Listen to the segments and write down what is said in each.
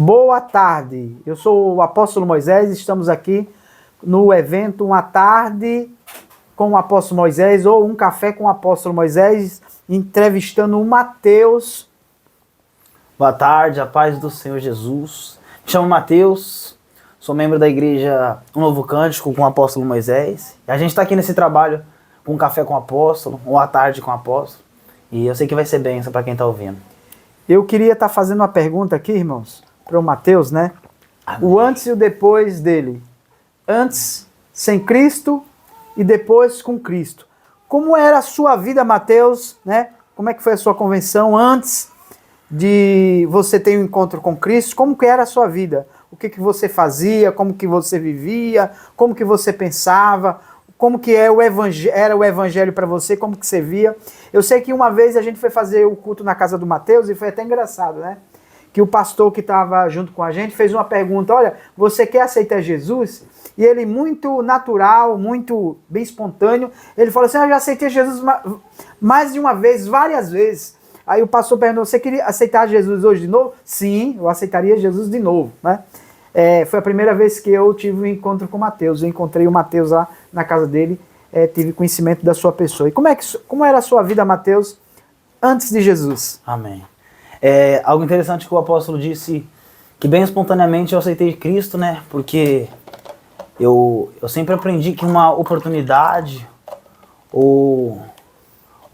Boa tarde, eu sou o apóstolo Moisés, estamos aqui no evento Uma Tarde com o apóstolo Moisés, ou Um Café com o apóstolo Moisés, entrevistando o Mateus. Boa tarde, a paz do Senhor Jesus. Me chamo Mateus, sou membro da igreja Um Novo Cântico com o apóstolo Moisés. E a gente está aqui nesse trabalho com Um Café com o apóstolo, Uma Tarde com o apóstolo. E eu sei que vai ser bênção para quem está ouvindo. Eu queria estar fazendo uma pergunta aqui, irmãos, para o Mateus, né? Amém. O antes e o depois dele. Antes sem Cristo e depois com Cristo. Como era a sua vida, Mateus, né? Como é que foi a sua convenção antes de você ter um encontro com Cristo? Como que era a sua vida? O que que você fazia? Como que você vivia? Como que você pensava? Como que era o evangelho para você? Como que você via? Eu sei que uma vez a gente foi fazer o culto na casa do Mateus e foi até engraçado, né? Que o pastor que estava junto com a gente fez uma pergunta: olha, você quer aceitar Jesus? E ele, muito natural, muito bem espontâneo, ele falou assim: eu já aceitei Jesus mais de uma vez, várias vezes. Aí o pastor perguntou: você queria aceitar Jesus hoje de novo? Sim, eu aceitaria Jesus de novo, né? Foi a primeira vez que eu tive um encontro com o Mateus. Eu encontrei o Mateus lá na casa dele, tive conhecimento da sua pessoa. E como era a sua vida, Mateus, antes de Jesus? Amém. Algo interessante que o apóstolo disse, que bem espontaneamente eu aceitei Cristo, né? Porque eu sempre aprendi que uma oportunidade ou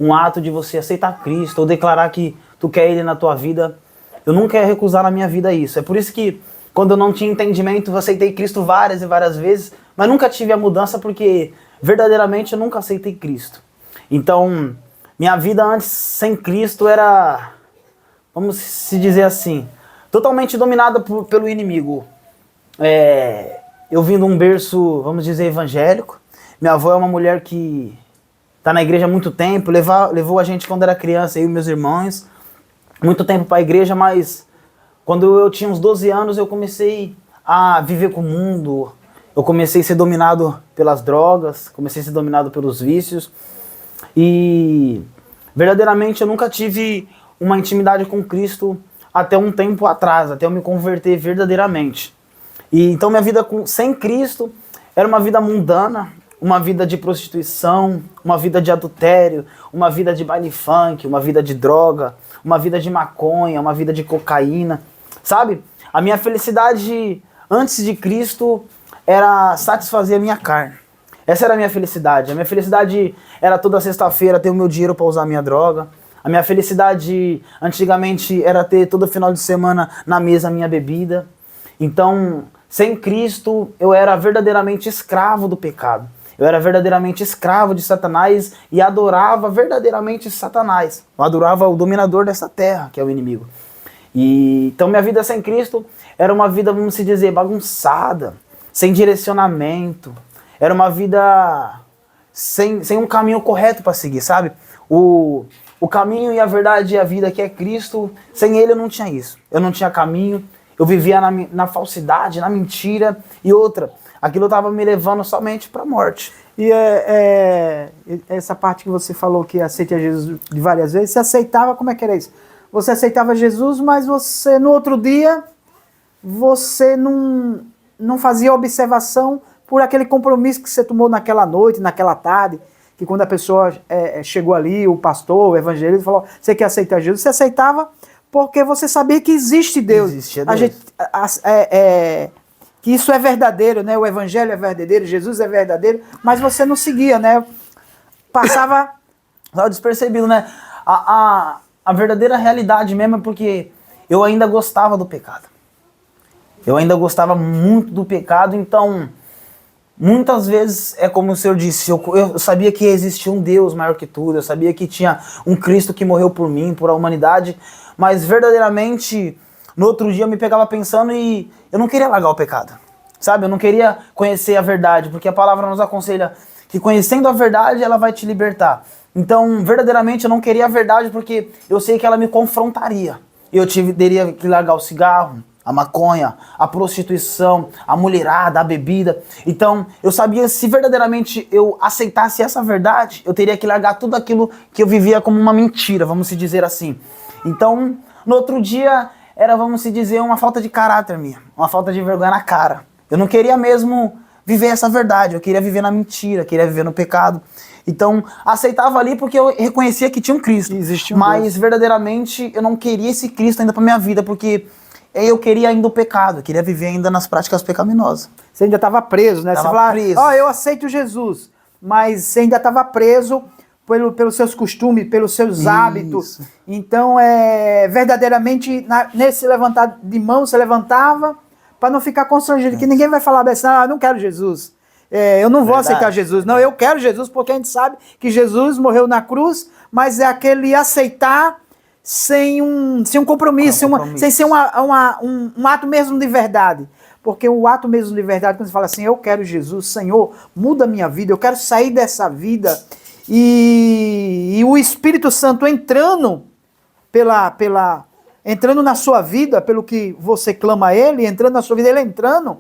um ato de você aceitar Cristo ou declarar que tu quer Ele na tua vida, eu nunca ia recusar na minha vida isso. É por isso que quando eu não tinha entendimento, eu aceitei Cristo várias e várias vezes, mas nunca tive a mudança porque verdadeiramente eu nunca aceitei Cristo. Então, minha vida antes sem Cristo era, vamos se dizer assim, totalmente dominada pelo inimigo. Eu vim de um berço, vamos dizer, evangélico. Minha avó é uma mulher que está na igreja há muito tempo, levou a gente quando era criança, eu e meus irmãos, muito tempo para a igreja, mas quando eu tinha uns 12 anos eu comecei a viver com o mundo, eu comecei a ser dominado pelas drogas, comecei a ser dominado pelos vícios e verdadeiramente eu nunca tive uma intimidade com Cristo até um tempo atrás, até eu me converter verdadeiramente. E então minha vida sem Cristo era uma vida mundana, uma vida de prostituição, uma vida de adultério, uma vida de baile funk, uma vida de droga, uma vida de maconha, uma vida de cocaína, sabe? A minha felicidade antes de Cristo era satisfazer a minha carne. Essa era a minha felicidade. A minha felicidade era toda sexta-feira ter o meu dinheiro para usar a minha droga. A minha felicidade antigamente era ter todo final de semana na mesa a minha bebida. Então, sem Cristo, eu era verdadeiramente escravo do pecado. Eu era verdadeiramente escravo de Satanás e adorava verdadeiramente Satanás. Eu adorava o dominador dessa terra, que é o inimigo. E então minha vida sem Cristo era uma vida, vamos se dizer, bagunçada, sem direcionamento. Era uma vida sem um caminho correto para seguir, sabe? O caminho e a verdade e a vida que é Cristo, sem Ele eu não tinha isso. Eu não tinha caminho, eu vivia na falsidade, na mentira e outra. Aquilo estava me levando somente para a morte. E essa parte que você falou que aceita Jesus de várias vezes, você aceitava, como é que era isso? Você aceitava Jesus, mas você no outro dia, você não fazia observação por aquele compromisso que você tomou naquela noite, naquela tarde, que quando a pessoa chegou ali, o pastor, o evangelista, falou: você quer aceitar Jesus? Você aceitava porque você sabia que existe Deus. Existe Deus. Que isso é verdadeiro, né? O evangelho é verdadeiro, Jesus é verdadeiro, mas você não seguia, né? Passava despercebido, né? A verdadeira realidade mesmo é porque eu ainda gostava do pecado. Eu ainda gostava muito do pecado, então muitas vezes é como o Senhor disse, eu sabia que existia um Deus maior que tudo, eu sabia que tinha um Cristo que morreu por mim, por a humanidade, mas verdadeiramente no outro dia eu me pegava pensando e eu não queria largar o pecado, sabe? Eu não queria conhecer a verdade, porque a palavra nos aconselha que conhecendo a verdade ela vai te libertar. Então, verdadeiramente eu não queria a verdade porque eu sei que ela me confrontaria. Eu teria que largar o cigarro, a maconha, a prostituição, a mulherada, a bebida. Então, eu sabia que se verdadeiramente eu aceitasse essa verdade, eu teria que largar tudo aquilo que eu vivia como uma mentira, vamos se dizer assim. Então, no outro dia, era, vamos se dizer, uma falta de caráter minha, uma falta de vergonha na cara. Eu não queria mesmo viver essa verdade, eu queria viver na mentira, queria viver no pecado. Então, aceitava ali porque eu reconhecia que tinha um Cristo. Mas, verdadeiramente, eu não queria esse Cristo ainda pra minha vida, porque eu queria ainda o pecado, eu queria viver ainda nas práticas pecaminosas. Você ainda estava preso, né? Tava você falava, preso. eu aceito Jesus, mas você ainda estava preso pelos seus costumes, pelos seus hábitos. Então, verdadeiramente, nesse levantar de mão, você levantava para não ficar constrangido, que ninguém vai falar assim, eu não quero Jesus. Eu não vou aceitar Jesus. Não, eu quero Jesus, porque a gente sabe que Jesus morreu na cruz, mas é aquele aceitar sem um compromisso, sem ser um ato mesmo de verdade. Porque o ato mesmo de verdade, quando você fala assim, eu quero Jesus, Senhor, muda a minha vida, eu quero sair dessa vida, e o Espírito Santo entrando entrando na sua vida, pelo que você clama a Ele, entrando na sua vida, Ele entrando,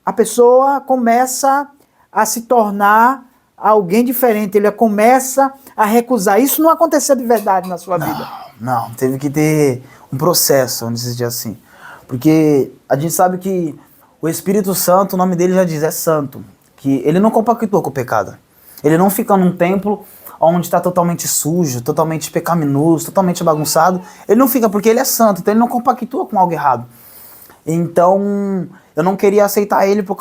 a pessoa começa a se tornar alguém diferente, ele começa a recusar. Isso não aconteceu de verdade na sua vida. Não, teve que ter um processo, vamos dizer assim. Porque a gente sabe que o Espírito Santo, o nome dele já diz, é santo. Que ele não compactua com o pecado. Ele não fica num templo onde está totalmente sujo, totalmente pecaminoso, totalmente bagunçado. Ele não fica porque ele é santo, então ele não compactua com algo errado. Então, eu não queria aceitar ele por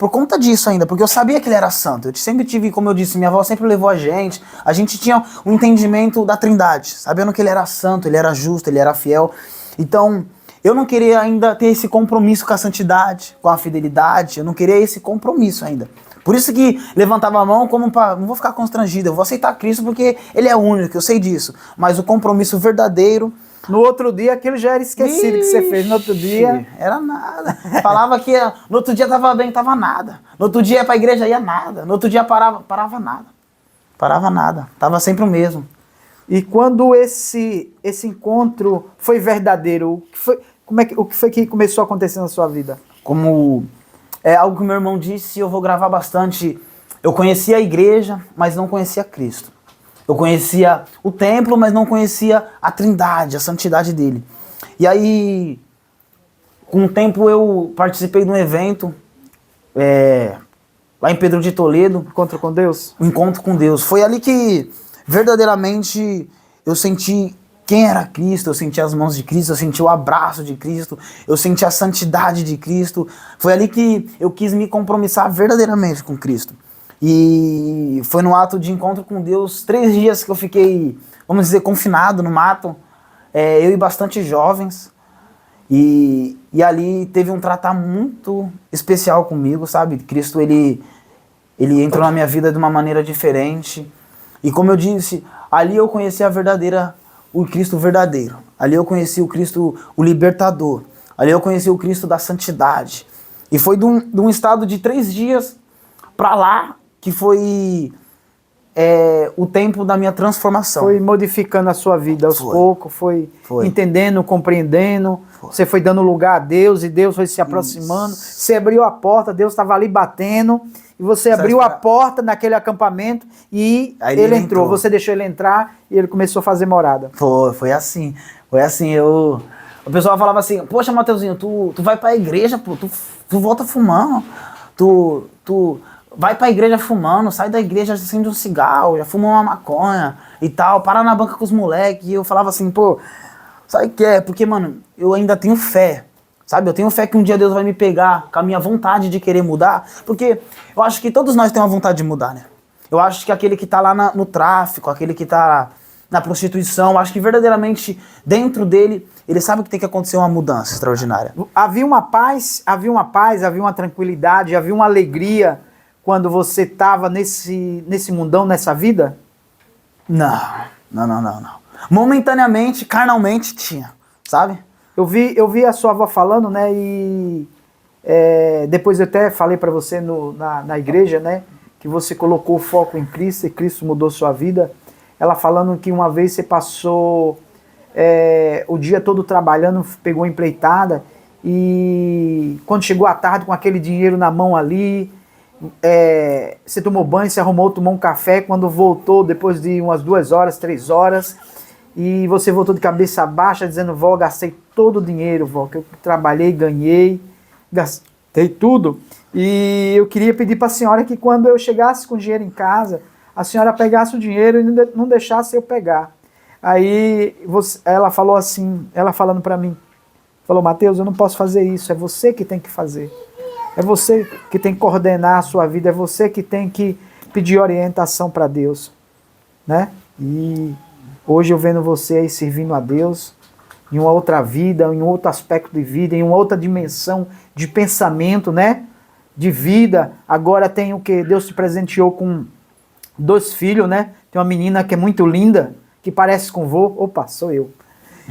conta disso ainda, porque eu sabia que ele era santo. Eu sempre tive, como eu disse, minha avó sempre levou a gente tinha um entendimento da Trindade, sabendo que ele era santo, ele era justo, ele era fiel. Então, eu não queria ainda ter esse compromisso com a santidade, com a fidelidade, eu não queria esse compromisso ainda. Por isso que levantava a mão como para, não vou ficar constrangido, eu vou aceitar Cristo porque ele é único, eu sei disso. Mas o compromisso verdadeiro... No outro dia, aquilo já era esquecido que você fez. No outro dia... Era nada. Falava que no outro dia tava bem, tava nada. No outro dia ia pra igreja, ia nada. No outro dia parava nada. Parava nada. Tava sempre o mesmo. E quando esse encontro foi verdadeiro, o que foi que começou a acontecer na sua vida? Como é algo que meu irmão disse, eu vou gravar bastante. Eu conhecia a igreja, mas não conhecia Cristo. Eu conhecia o templo, mas não conhecia a Trindade, a santidade dele. E aí, com o tempo, eu participei de um evento lá em Pedro de Toledo. Encontro com Deus? O encontro com Deus. Foi ali que, verdadeiramente, eu senti quem era Cristo, eu senti as mãos de Cristo, eu senti o abraço de Cristo, eu senti a santidade de Cristo. Foi ali que eu quis me compromissar verdadeiramente com Cristo. E foi no ato de encontro com Deus, 3 dias que eu fiquei, vamos dizer, confinado no mato, eu e bastante jovens, e ali teve um tratar muito especial comigo, sabe? Cristo, ele entrou na minha vida de uma maneira diferente, e como eu disse, ali eu conheci o Cristo verdadeiro, ali eu conheci o Cristo, o libertador, ali eu conheci o Cristo da santidade, e foi de um estado de 3 dias para lá, que foi o tempo da minha transformação. Foi modificando a sua vida aos poucos, foi entendendo, compreendendo, você foi dando lugar a Deus e Deus foi se aproximando, você abriu a porta, Deus estava ali batendo, e você abriu a porta naquele acampamento e ele entrou, você deixou ele entrar e ele começou a fazer morada. Foi assim, o pessoal falava assim, poxa Mateuzinho, tu vai pra igreja, pô, tu volta fumando, tu vai pra igreja fumando, sai da igreja, acende um cigarro, já fuma uma maconha e tal, para na banca com os moleques. E eu falava assim, pô, sabe o que é? Porque, mano, eu ainda tenho fé, sabe? Eu tenho fé que um dia Deus vai me pegar com a minha vontade de querer mudar, porque eu acho que todos nós temos uma vontade de mudar, né? Eu acho que aquele que tá lá no tráfico, aquele que tá na prostituição, eu acho que verdadeiramente dentro dele, ele sabe que tem que acontecer uma mudança extraordinária. Havia uma paz, havia uma tranquilidade, havia uma alegria quando você estava nesse mundão, nessa vida? Não. Momentaneamente, carnalmente tinha, sabe? Eu vi a sua avó falando, né, e depois eu até falei para você na igreja, né, que você colocou o foco em Cristo e Cristo mudou sua vida. Ela falando que uma vez você passou o dia todo trabalhando, pegou empreitada, e quando chegou à tarde com aquele dinheiro na mão ali, você tomou banho, você arrumou, tomou um café, quando voltou depois de umas 2 horas, 3 horas, e você voltou de cabeça baixa dizendo, vó, gastei todo o dinheiro, vó, que eu trabalhei, ganhei, gastei tudo. E eu queria pedir para a senhora que quando eu chegasse com dinheiro em casa, a senhora pegasse o dinheiro e não deixasse eu pegar. Aí ela falou assim, ela falando para mim, falou, Mateus, eu não posso fazer isso, é você que tem que fazer. É você que tem que coordenar a sua vida, é você que tem que pedir orientação para Deus, né? E hoje eu vendo você aí servindo a Deus, em uma outra vida, em um outro aspecto de vida, em uma outra dimensão de pensamento, né? De vida. Agora tem o que? Deus te presenteou com 2 filhos, né? Tem uma menina que é muito linda, que parece com vô. Opa, sou eu.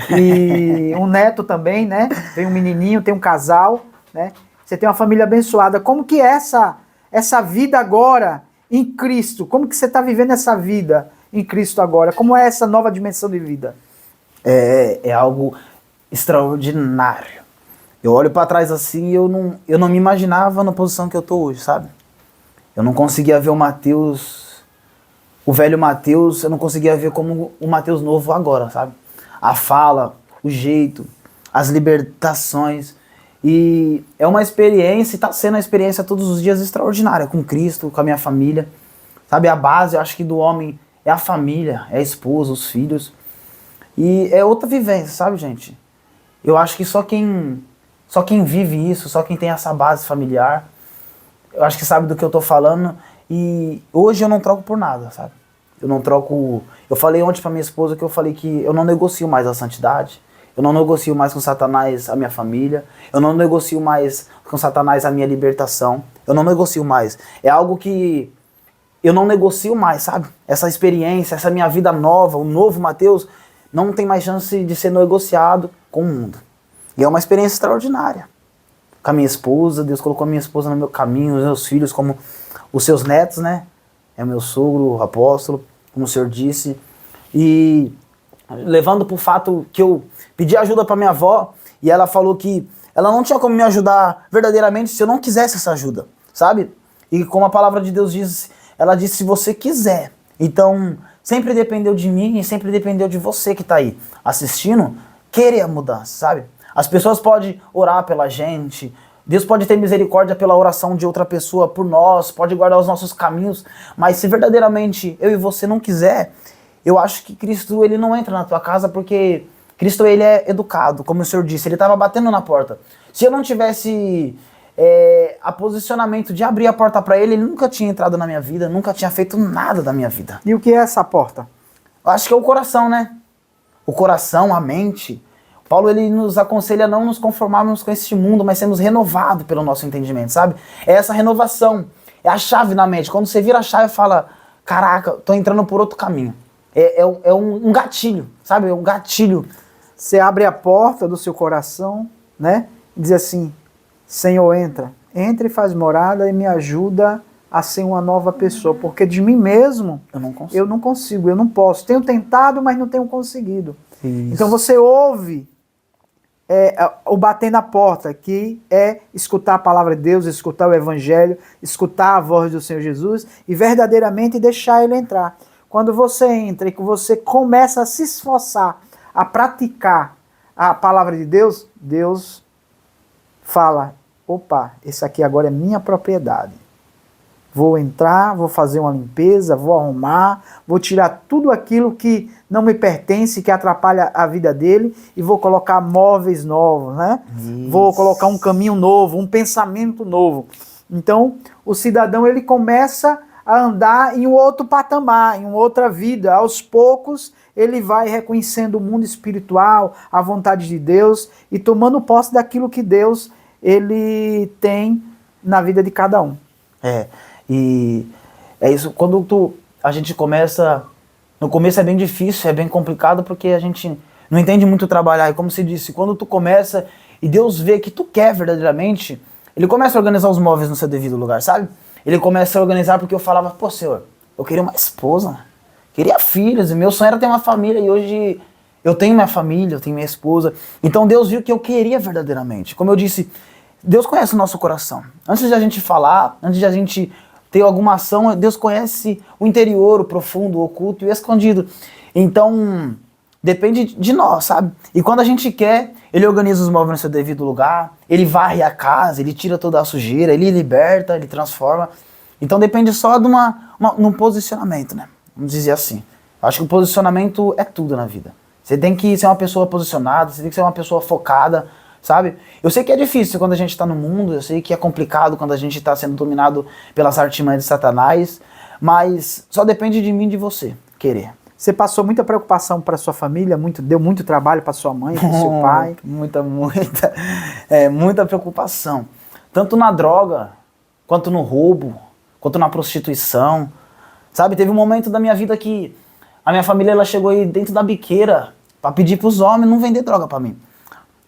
E um neto também, né? Tem um menininho, tem um casal, né? Você tem uma família abençoada. Como que é essa vida agora em Cristo? Como que você está vivendo essa vida em Cristo agora? Como é essa nova dimensão de vida? É algo extraordinário. Eu olho para trás assim e eu não me imaginava na posição que eu tô hoje, sabe? Eu não conseguia ver o Mateus, o velho Mateus, eu não conseguia ver como o Mateus novo agora, sabe? A fala, o jeito, as libertações. E é uma experiência, está sendo uma experiência todos os dias extraordinária, com Cristo, com a minha família. Sabe, a base, eu acho que do homem é a família, é a esposa, os filhos. E é outra vivência, sabe, gente? Eu acho que só quem vive isso, só quem tem essa base familiar, eu acho que sabe do que eu tô falando. E hoje eu não troco por nada, sabe? Eu não troco... Eu falei ontem pra minha esposa que eu falei que eu não negocio mais a santidade. Eu não negocio mais com Satanás a minha família. Eu não negocio mais com Satanás a minha libertação. Eu não negocio mais. É algo que eu não negocio mais, sabe? Essa experiência, essa minha vida nova, o novo Mateus, não tem mais chance de ser negociado com o mundo. E é uma experiência extraordinária. Com a minha esposa, Deus colocou a minha esposa no meu caminho, os meus filhos como os seus netos, né? É o meu sogro, o apóstolo, como o senhor disse. E levando para o fato que eu pedi ajuda para minha avó e ela falou que ela não tinha como me ajudar verdadeiramente se eu não quisesse essa ajuda, sabe? E como a palavra de Deus diz, ela disse se você quiser. Então, sempre dependeu de mim e sempre dependeu de você que está aí assistindo, querer a mudança, sabe? As pessoas podem orar pela gente, Deus pode ter misericórdia pela oração de outra pessoa por nós, pode guardar os nossos caminhos, mas se verdadeiramente eu e você não quiser, eu acho que Cristo ele não entra na tua casa porque Cristo ele é educado, como o senhor disse, ele estava batendo na porta. Se eu não tivesse a posicionamento de abrir a porta para ele, ele nunca tinha entrado na minha vida, nunca tinha feito nada da minha vida. E o que é essa porta? Eu acho que é o coração, né? O coração, a mente. Paulo ele nos aconselha a não nos conformarmos com este mundo, mas sermos renovados pelo nosso entendimento, sabe? É essa renovação, é a chave na mente. Quando você vira a chave e fala, caraca, tô entrando por outro caminho. É um gatilho, sabe? É um gatilho. Você abre a porta do seu coração, né? E diz assim, Senhor, entra e faz morada e me ajuda a ser uma nova pessoa, porque de mim mesmo eu não consigo, eu não posso. Tenho tentado, mas não tenho conseguido. Isso. Então você ouve o bater na porta, que é escutar a palavra de Deus, escutar o evangelho, escutar a voz do Senhor Jesus e verdadeiramente deixar ele entrar. Quando você entra e que você começa a se esforçar a praticar a palavra de Deus, Deus fala, opa, esse aqui agora é minha propriedade. Vou entrar, vou fazer uma limpeza, vou arrumar, vou tirar tudo aquilo que não me pertence, que atrapalha a vida dele e vou colocar móveis novos, né? Isso. Vou colocar um caminho novo, um pensamento novo. Então, o cidadão ele começa a andar em um outro patamar, em uma outra vida. Aos poucos, ele vai reconhecendo o mundo espiritual, a vontade de Deus e tomando posse daquilo que Deus ele tem na vida de cada um. E é isso, quando a gente começa, no começo é bem difícil, é bem complicado, porque a gente não entende muito trabalhar, e como você disse, quando tu começa e Deus vê que tu quer verdadeiramente, ele começa a organizar os móveis no seu devido lugar, sabe? Ele começa a organizar porque eu falava, pô Senhor, eu queria uma esposa, queria filhos, e meu sonho era ter uma família, e hoje eu tenho minha família, eu tenho minha esposa, então Deus viu que eu queria verdadeiramente, como eu disse, Deus conhece o nosso coração, antes de a gente falar, antes de a gente ter alguma ação, Deus conhece o interior, o profundo, o oculto e o escondido. Então, depende de nós, sabe? E quando a gente quer, ele organiza os móveis no seu devido lugar, ele varre a casa, ele tira toda a sujeira, ele liberta, ele transforma. Então depende só de um posicionamento, né? Vamos dizer assim. Acho que o posicionamento é tudo na vida. Você tem que ser uma pessoa posicionada, você tem que ser uma pessoa focada, sabe? Eu sei que é difícil quando a gente está no mundo, eu sei que é complicado quando a gente está sendo dominado pelas artimanhas de Satanás, mas só depende de mim e de você querer. Você passou muita preocupação para sua família, deu muito trabalho para sua mãe, para seu pai? Muita preocupação. Tanto na droga, quanto no roubo, quanto na prostituição. Sabe, teve um momento da minha vida que a minha família ela chegou aí dentro da biqueira para pedir para os homens não vender droga para mim.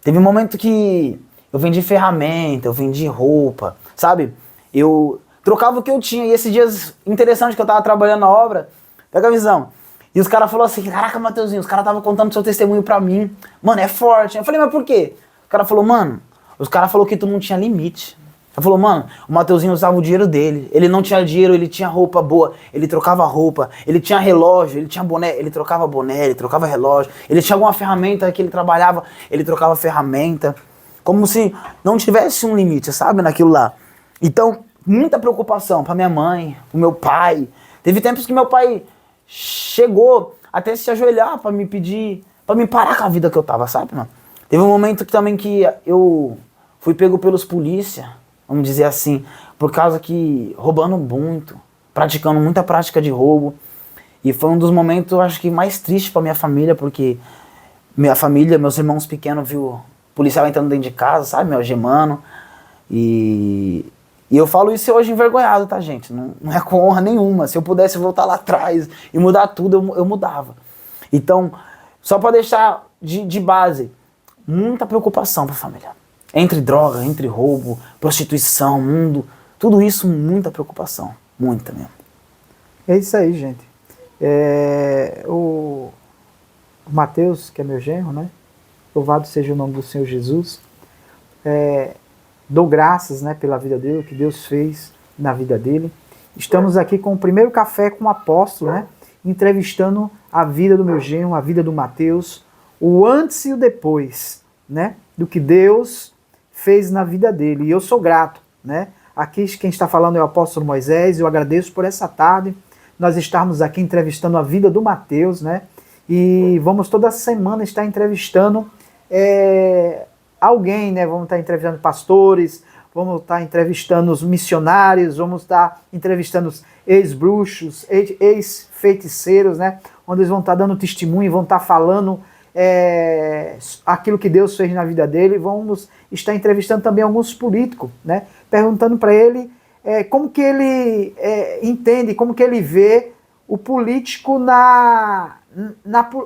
Teve um momento que eu vendi ferramenta, eu vendi roupa, sabe? Eu trocava o que eu tinha. E esses dias, interessante que eu tava trabalhando na obra, pega a visão. E os caras falaram assim, caraca, Mateuzinho, os caras estavam contando seu testemunho pra mim. Mano, é forte. Eu falei, mas por quê? O cara falou, mano, os caras falaram que tu não tinha limite. Ele falou, mano, o Mateuzinho usava o dinheiro dele. Ele não tinha dinheiro, ele tinha roupa boa, ele trocava roupa, ele tinha relógio, ele tinha boné, ele trocava boné, ele trocava relógio. Ele tinha alguma ferramenta que ele trabalhava, ele trocava ferramenta. Como se não tivesse um limite, sabe, naquilo lá. Então, muita preocupação pra minha mãe, pro meu pai. Teve tempos que meu pai chegou até se ajoelhar pra me pedir, pra me parar com a vida que eu tava, sabe, mano? Teve um momento que também que eu fui pego pelos polícia, vamos dizer assim, por causa que roubando muito, praticando muita prática de roubo. E foi um dos momentos, eu acho que mais tristes pra minha família, porque minha família, meus irmãos pequenos, viu o policial entrando dentro de casa, sabe, me algemando. E eu falo isso hoje envergonhado, tá, gente? Não é com honra nenhuma. Se eu pudesse voltar lá atrás e mudar tudo, eu mudava. Então, só pra deixar de base, muita preocupação pra família. Entre droga, entre roubo, prostituição, mundo, tudo isso, muita preocupação. Muita mesmo. É isso aí, gente. O Mateus, que é meu genro, né? Louvado seja o nome do Senhor Jesus. Dou graças, né, pela vida dele, o que Deus fez na vida dele. Estamos aqui com o primeiro café com o apóstolo, né? Entrevistando a vida do meu genro, a vida do Mateus, o antes e o depois, né? Do que Deus fez na vida dele. E eu sou grato, né? Aqui quem está falando é o apóstolo Moisés. Eu agradeço por essa tarde nós estarmos aqui entrevistando a vida do Mateus, né? E vamos toda semana estar entrevistando alguém, né? Vamos estar entrevistando pastores, vamos estar entrevistando os missionários, vamos estar entrevistando os ex-bruxos, ex-feiticeiros, né? Onde eles vão estar dando testemunho, vão estar falando aquilo que Deus fez na vida dele. Vamos estar entrevistando também alguns políticos, né? Perguntando para ele como que ele entende, como que ele vê o político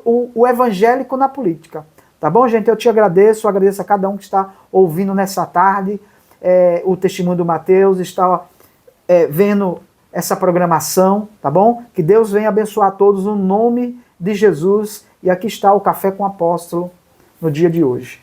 o evangélico na política. Tá bom, gente? Eu te agradeço a cada um que está ouvindo nessa tarde o testemunho do Mateus, está vendo essa programação, tá bom? Que Deus venha abençoar todos no nome de Jesus. E aqui está o Café com o Apóstolo no dia de hoje.